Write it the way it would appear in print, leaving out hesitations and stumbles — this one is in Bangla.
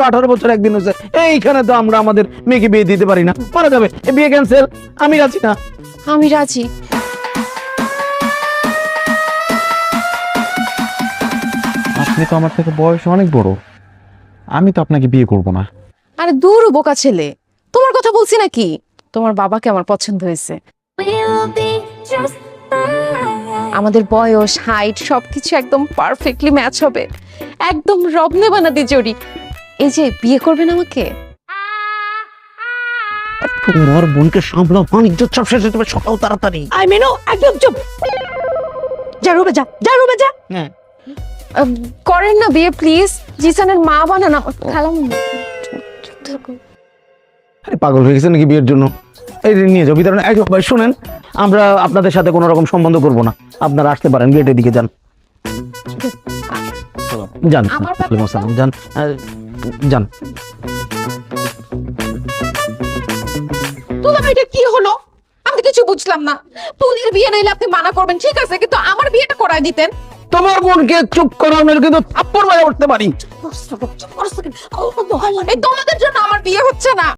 18 বছর একদিন হয়েছে, এইখানে তো আমরা আমাদের মেয়েকে বিয়ে দিতে পারি না, মারা যাবে, এই বিয়ে ক্যান্সেল, আমি রাজি না। আমি রাজি। আপনি তো আমার থেকে বয়সে অনেক বড়, আমি তো আপনাকে বিয়ে করব না। আরে দূর বোকা ছেলে, তোমার কথা বলছি নাকি? তোমার বাবাকে আমার পছন্দ হয়েছে। আমাদের বয়স, হাইট সবকিছু একদম পারফেক্টলি ম্যাচ হবে, একদম রবনে বানাদি জড়ি। এই যে বিয়ে করবেন আমাকে? তোমার বোনকে সামলাও, বাণিজ্য চাপ শেষ হতে হবে সকাল তাড়াতাড়ি। আই মেনো একদম চুপ, যা রুমে যা, যা রুমে যা। হ্যাঁ করেন না বিয়ে প্লিজ, জিসানের মা বানানা খালাম। আরে পাগল হয়ে গেছে নাকি বিয়ের জন্য? এই যে নিয়ে যাও ভিতরে। ভাই শুনেন, আমরা আপনাদের সাথে কোনো রকম সম্বন্ধ করব না, আপনারা আসতে পারেন, গেটের দিকে যান, যান ওয়ালাইকুম আসসালাম, যান যান। তোলা এটা কি হলো? আমি কিছু বুঝলাম না। তুলির বিয়ে নাইলে আপনি মানা করবেন ঠিক আছে, কিন্তু আমার বিয়েটা করায় দিতেন। তোমার বোনকে চুপ করানোর কিন্তু থাপ্পড় মারে উঠতে পারি। এই তোমাদের জন্য আমার বিয়ে হচ্ছে না।